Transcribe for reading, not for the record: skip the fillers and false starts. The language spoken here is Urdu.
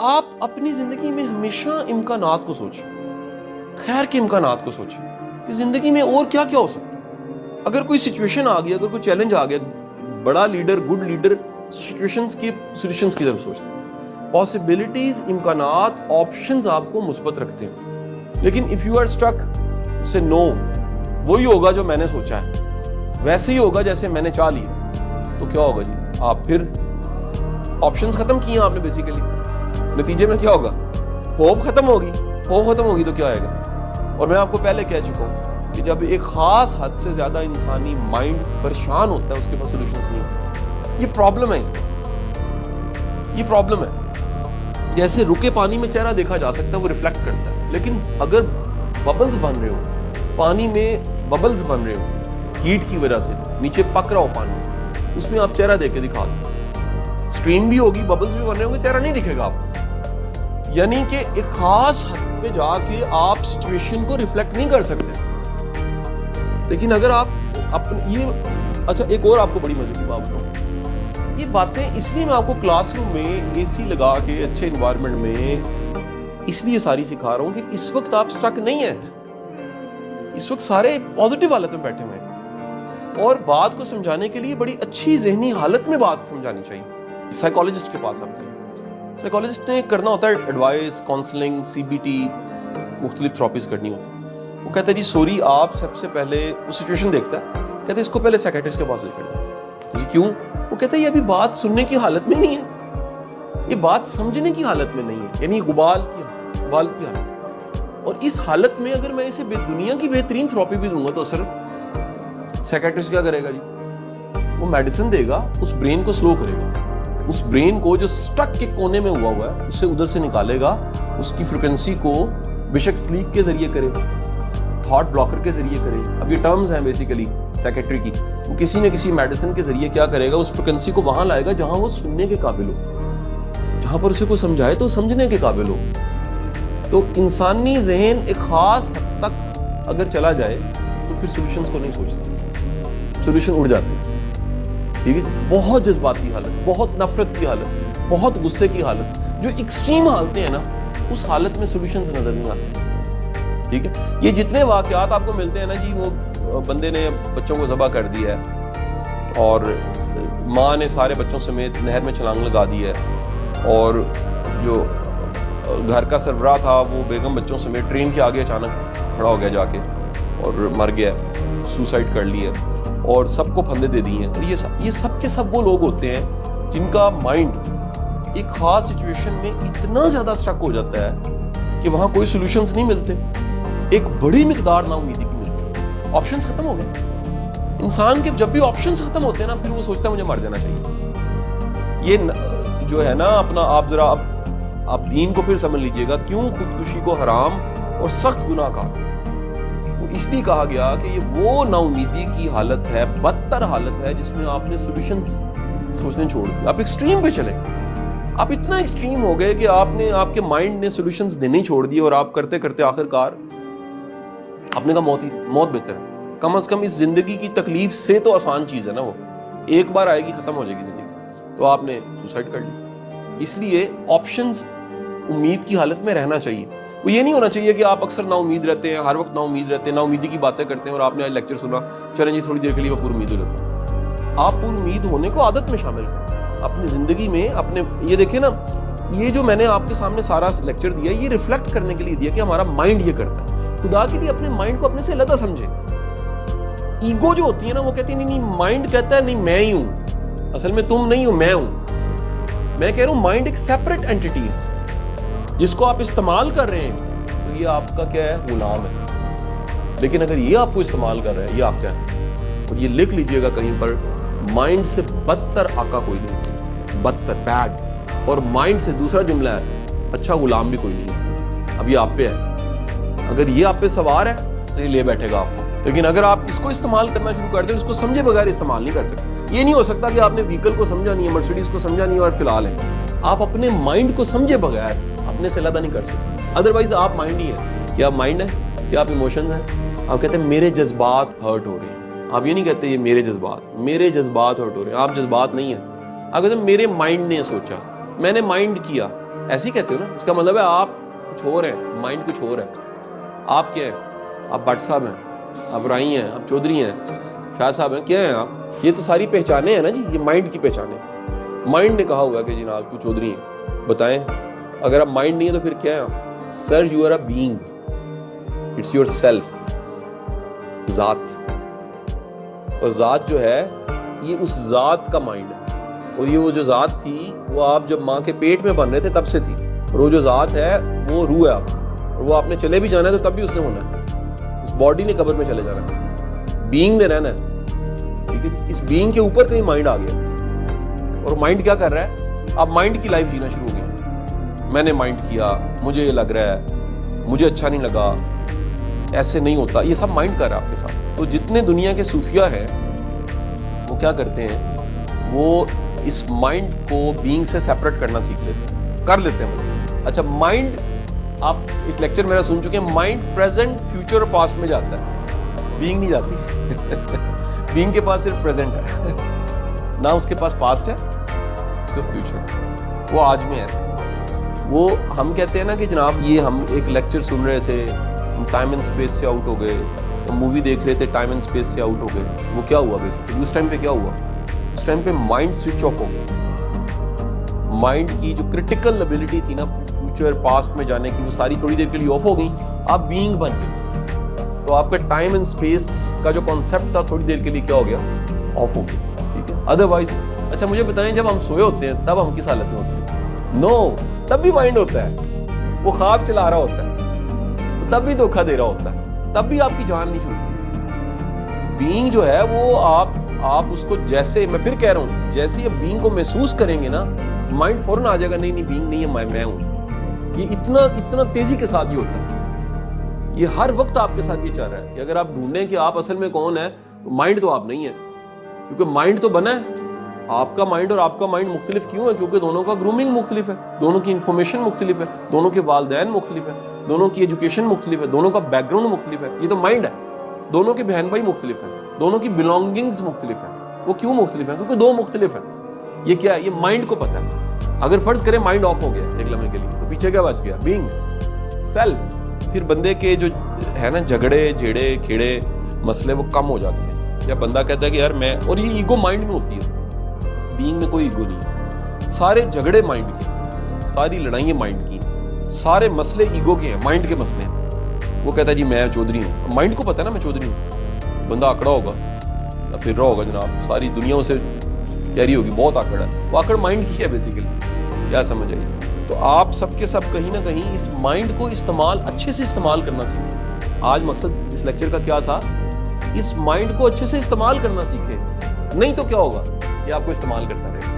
آپ اپنی زندگی میں ہمیشہ امکانات کو سوچیں، خیر کے امکانات کو سوچیں کہ زندگی میں اور کیا کیا ہو سکتا ہے۔ اگر کوئی سچویشن آ گیا، اگر کوئی چیلنج آ گیا، بڑا لیڈر، گڈ لیڈر سچویشنز کی سولوشنز کی طرف سوچتا ہے۔ پاسبلٹیز، امکانات، آپشنز آپ کو مثبت رکھتے ہیں۔ لیکن اف یو آر اسٹک سے نو، وہی ہوگا جو میں نے سوچا ہے، ویسے ہی ہوگا جیسے میں نے چاہ لیا، تو کیا ہوگا جی؟ آپ پھر آپشنز ختم کیے ہیں آپ نے بیسیکلی، نتیجے میں کیا ہوگا؟ ہوپ ختم ہوگی۔ ہوپ ختم ہوگی تو کیا آئے گا؟ اور میں آپ کو پہلے کہہ چکا ہوں کہ جب ایک خاص حد سے زیادہ انسانی مائنڈ پریشان ہوتا ہے، اس کے پاس سولوشنز نہیں ہوتے۔ یہ پرابلم ہے، اس کا یہ پرابلم ہے۔ جیسے رکے پانی میں چہرہ دیکھا جا سکتا ہے، وہ ریفلیکٹ کرتا ہے، لیکن اگر ببلز بن رہے ہو، پانی میں ببلز بن رہے ہو ہیٹ کی وجہ سے، نیچے پک رہا ہو پانی، اس میں آپ چہرہ دیکھ کے دکھا دو، اسٹریم بھی ہوگی، ببلز بھی بن رہے ہوں گے، چہرہ نہیں دکھے گا آپ کو۔ یعنی کہ ایک خاص حد پہ جا کے آپ سچویشن کو ریفلیکٹ نہیں کر سکتے۔ لیکن اگر آپ اچھا ایک اور آپ کو بڑی مزے کی بات بتاؤں، یہ باتیں اس لیے میں آپ کو کلاس روم میں اے سی لگا کے اچھے انوائرمنٹ میں اس لیے ساری سکھا رہا ہوں کہ اس وقت آپ اسٹک نہیں ہیں، اس وقت سارے پازیٹیو حالت میں بیٹھے ہوئے ہیں، اور بات کو سمجھانے کے لیے بڑی اچھی ذہنی حالت میں بات سمجھانی چاہیے۔ سائیکالوجسٹ کے پاس آپ کے سائیکالوجسٹ نے کرنا ہوتا ہے advice, counselling, C B T, مختلف تھراپیز کرنی ہوتی ہے۔ وہ کہتا ہے جی سوری، آپ سب سے پہلے وہ سچویشن دیکھتا ہے، کہتا ہے اس کو پہلے سائیکیٹرسٹ کے پاس لے کر جائیں۔ جی کیوں؟ وہ کہتا ہے یہ ابھی بات سننے کی حالت میں نہیں ہے، یہ بات سمجھنے کی حالت میں نہیں ہے، یعنی غبال کی حالت۔ اور اس حالت میں اگر میں اسے دنیا کی بہترین تھراپی بھی دوں گا تو اثر سائیکیٹرسٹ کیا کرے گا جی؟ وہ میڈیسن دے گا، اس برین کو سلو کرے گا، اس برین کو جو سٹک کے کونے میں ہوا ہے اسے ادھر سے نکالے گا، اس کی فریکوینسی کو بے شک سلیپ کے ذریعے کرے، تھاٹ بلاکر کے ذریعے کرے، اب یہ ٹرمز ہیں بیسیکلی سائیکیٹری کی، وہ کسی نہ کسی میڈیسن کے ذریعے کیا کرے گا، اس فریکوینسی کو وہاں لائے گا جہاں وہ سننے کے قابل ہو، جہاں پر اسے کوئی سمجھائے تو سمجھنے کے قابل ہو۔ تو انسانی ذہن ایک خاص حد تک اگر چلا جائے تو پھر سولوشنز کو نہیں سوچتا، سولوشن اڑ جاتے ہیں۔ ٹھیک ہے جی؟ بہت جذباتی حالت، بہت نفرت کی حالت، بہت غصے کی حالت، جو ایکسٹریم حالتیں ہیں نا، اس حالت میں سولوشنز نظر نہیں آتے۔ ٹھیک ہے؟ یہ جتنے واقعات آپ کو ملتے ہیں نا جی، وہ بندے نے بچوں کو ذبح کر دیا ہے، اور ماں نے سارے بچوں سمیت نہر میں چھلانگ لگا دی ہے، اور جو گھر کا سربراہ تھا وہ بیگم بچوں سمیت ٹرین کے آگے اچانک کھڑا ہو گیا جا کے اور مر گیا، سوسائڈ کر لیا، اور سب کو پھندے دے دی ہیں۔ اور یہ سب کے سب وہ لوگ ہوتے ہیں جن کا مائنڈ ایک خاص سچویشن میں اتنا زیادہ سٹک ہو جاتا ہے کہ وہاں کوئی سولوشنز نہیں ملتے، ایک بڑی مقدار نا امیدی کی ملتی ہے، آپشنز ختم ہو گئے۔ انسان کے جب بھی آپشنز ختم ہوتے ہیں نا، پھر وہ سوچتا ہے مجھے مر جانا چاہیے۔ یہ جو ہے نا اپنا، آپ ذرا آپ دین کو پھر سمجھ لیجئے گا، کیوں خودکشی کو حرام اور سخت گناہ کہا؟ وہ اس لیے کہا گیا کہ یہ وہ نا امیدی کی حالت ہے، بدتر حالت ہے، جس میں آپ نے سولوشنز سوچنے چھوڑ دیے، آپ ایکسٹریم پہ چلے، آپ اتنا ایکسٹریم ہو گئے کہ آپ کے مائنڈ نے سولوشنز دینے چھوڑ دیے، اور آپ کرتے کرتے آخر کار آپ نے کہا موت بہتر ہے، کم از کم اس زندگی کی تکلیف سے تو آسان چیز ہے نا، وہ ایک بار آئے گی، ختم ہو جائے گی زندگی، تو آپ نے سوسائڈ کر لی۔ اس لیے آپشنز امید کی حالت میں رہنا چاہیے۔ وہ یہ نہیں ہونا چاہیے کہ آپ اکثر نا امید رہتے ہیں، ہر وقت نا امید رہتے ہیں، نا امیدی کی باتیں کرتے ہیں، اور آپ نے آج لیکچر سنا، چلیں جی تھوڑی دیر کے لیے میں پور امید ہو جاتا ہوں۔ آپ پور امید ہونے کو عادت میں شامل کریں اپنی زندگی میں، اپنے یہ دیکھیں نا، یہ جو میں نے آپ کے سامنے سارا لیکچر دیا، یہ ریفلیکٹ کرنے کے لیے دیا کہ ہمارا مائنڈ یہ کرتا ہے۔ خدا کے لیے اپنے مائنڈ کو اپنے سے علیحدہ سمجھیں۔ ایگو جو ہوتی ہے نا، وہ کہتی ہے نہیں مائنڈ کہتا ہے نہیں میں ہی ہوں، اصل میں تم نہیں ہو، میں ہوں۔ میں کہہ رہا ہوں مائنڈ ایک سیپریٹ اینٹیٹی ہے جس کو آپ استعمال کر رہے ہیں، تو یہ آپ کا کیا ہے؟ غلام ہے۔ لیکن اگر یہ آپ کو استعمال کر رہا ہے، یہ آپ کیا ہے؟ اور یہ لکھ لیجئے گا کہیں پر، مائنڈ سے بدتر آقا کوئی نہیں، بدتر، بیڈ۔ اور مائنڈ سے دوسرا جملہ ہے، اچھا غلام بھی کوئی نہیں۔ اب یہ آپ پہ ہے، اگر یہ آپ پہ سوار ہے تو یہ لے بیٹھے گا آپ کو، لیکن اگر آپ اس کو استعمال کرنا شروع کر دیں، اس کو سمجھے بغیر استعمال نہیں کر سکتے۔ یہ نہیں ہو سکتا کہ آپ نے وہیکل کو سمجھا نہیں ہے، مرسیڈیز کو سمجھا نہیں ہے اور فی الحال ہے، آپ اپنے مائنڈ کو سمجھے بغیر اپنے سے علیحدہ نہیں کر سکتے۔ ادروائز آپ مائنڈ ہی ہے۔ کیا آپ مائنڈ ہے؟ کیا آپ ایموشنز ہیں؟ آپ کہتے ہیں میرے جذبات ہرٹ ہو رہے ہیں، آپ یہ نہیں کہتے یہ میرے جذبات ہرٹ ہو رہے ہیں، آپ جذبات نہیں ہیں، آپ کہتے ہیں میرے مائنڈ نے سوچا، میں نے مائنڈ کیا، ایسے ہی کہتے ہو نا, اس کا مطلب ہے آپ کچھ اور ہیں, مائنڈ کچھ اور ہے. آپ کیا ہیں؟ آپ بٹ صاحب ہیں, آپ رائی ہیں, آپ چودھری ہیں, شاہ صاحب ہیں, کیا ہیں آپ؟ یہ تو ساری پہچانیں ہیں نا جی, یہ مائنڈ کی پہچانیں. مائنڈ نے کہا ہوا کہ جناب تو چودھری ہیں, بتائیں اگر آپ مائنڈ نہیں ہے تو پھر کیا ہے آپ؟ Sir you are a being, it's your self, ذات. اور ذات جو ہے یہ اس ذات کا مائنڈ ہے, اور یہ وہ جو ذات تھی وہ آپ جب ماں کے پیٹ میں بن رہے تھے تب سے تھی, اور وہ جو ذات ہے وہ روح ہے آپ, اور وہ آپ نے چلے بھی جانا ہے تو تب بھی اس نے ہونا ہے. اس باڈی نے قبر میں چلے جانا ہے, بینگ نے رہنا ہے, ٹھیک ہے. اس بینگ کے اوپر کہیں مائنڈ آ گیا, اور مائنڈ کیا کر رہا ہے؟ آپ مائنڈ کی لائف جینا شروع ہو گیا. میں نے مائنڈ کیا, مجھے یہ لگ رہا ہے, مجھے اچھا نہیں لگا, ایسے نہیں ہوتا, یہ سب مائنڈ کر رہا ہے آپ کے ساتھ. تو جتنے دنیا کے صوفیہ ہیں وہ کیا کرتے ہیں, وہ اس مائنڈ کو بینگ سے سیپریٹ کرنا سیکھ لیتے ہیں, کر لیتے ہیں. اچھا مائنڈ, آپ ایک لیکچر میرا سن چکے ہیں, مائنڈ پریزنٹ, فیوچر اور پاسٹ میں جاتا ہے, بینگ نہیں جاتی. بینگ کے پاس صرف پریزنٹ ہے, نہ اس کے پاس پاسٹ ہے, اس کا فیوچر, وہ آج میں ایسے. وہ ہم کہتے ہیں نا کہ جناب یہ ہم ایک لیکچر سن رہے تھے, ہم ٹائم اینڈ اسپیس سے آؤٹ ہو گئے, ہم مووی دیکھ رہے تھے ٹائم اینڈ اسپیس سے آؤٹ ہو گئے. وہ کیا ہوا بیسیکلی اس ٹائم پہ؟ کیا ہوا اس ٹائم پہ؟ مائنڈ سوئچ آف ہو گیا. مائنڈ کی جو کرٹیکل ایبلٹی تھی نا فیوچر پاسٹ میں جانے کی, وہ ساری تھوڑی دیر کے لیے آف ہو گئی, آپ بینگ بن گئے. تو آپ کا ٹائم اینڈ اسپیس کا جو کانسیپٹ تھا تھوڑی دیر کے لیے کیا ہو گیا؟ آف ہو گیا, ٹھیک ہے. ادروائز اچھا مجھے بتائیں, جب ہم سوئے ہوتے ہیں تب ہم کس حالت میں ہوتے ہیں؟ نو, تب بھی مائنڈ ہوتا ہے, وہ خواب چلا رہا ہوتا ہے, تب بھی دھوکہ دے رہا ہوتا ہے, تب بھی آپ کی جان نہیں چھوٹتی. بینگ جو ہے وہ آپ اس کو, جیسے میں پھر کہہ رہا ہوں, جیسے یہ بینگ کو محسوس کریں گے نا, مائنڈ فوراً آ جائے گا, نہیں بینگ نہیں ہے, میں ہوں. یہ اتنا تیزی کے ساتھ ہی ہوتا ہے. یہ ہر وقت آپ کے ساتھ یہ چل رہا ہے کہ اگر آپ ڈھونڈیں کہ آپ اصل میں کون ہے, تو مائنڈ تو آپ نہیں ہے, کیونکہ مائنڈ تو بنا ہے. آپ کا مائنڈ اور آپ کا مائنڈ مختلف کیوں ہے؟ کیونکہ دونوں کا گرومنگ مختلف ہے, دونوں کی انفارمیشن مختلف ہے, دونوں کے والدین مختلف ہے, دونوں کی ایجوکیشن مختلف ہے, دونوں کا بیک گراؤنڈ مختلف ہے. یہ تو مائنڈ ہے. دونوں کے بہن بھائی مختلف ہیں, دونوں کی بلانگنگز مختلف ہیں. وہ کیوں مختلف ہیں؟ کیونکہ دو مختلف ہیں. یہ کیا ہے؟ یہ مائنڈ کو پتہ ہے. اگر فرض کریں مائنڈ آف ہو گیا ایک لمحے کے لیے, تو پیچھے کیا بچ گیا؟ Being, self. پھر بندے کے جو ہے نا جھگڑے جھیڑے کھیڑے مسئلے وہ کم ہو جاتے ہیں. جب بندہ کہتا ہے کہ یار میں, اور یہ ایگو مائنڈ میں ہوتی ہے, بینگ میں کوئی ایگو نہیں. سارے جھگڑے مائنڈ کے, ساری لڑائیاں مائنڈ کی, سارے مسئلے ایگو کے ہیں, مائنڈ کے مسئلے ہیں. وہ کہتا ہے جی میں چودھری ہوں, مائنڈ کو پتہ ہے نا میں چودھری ہوں. بندہ آکڑا ہوگا, پھر رہا ہوگا جناب, ساری دنیا اسے کہہ رہی ہوگی بہت آکڑ ہے. وہ آکڑ مائنڈ کی ہے بیسیکلی. کیا سمجھ آئی؟ تو آپ سب کے سب کہیں نہ کہیں اس مائنڈ کو استعمال, اچھے سے استعمال کرنا سیکھیں. آج مقصد اس لیکچر کا کیا تھا؟ اس مائنڈ کو اچھے سے استعمال کرنا سیکھیں. نہیں تو کیا ہوگا؟ یہ آپ کو استعمال کرتا رہے گا.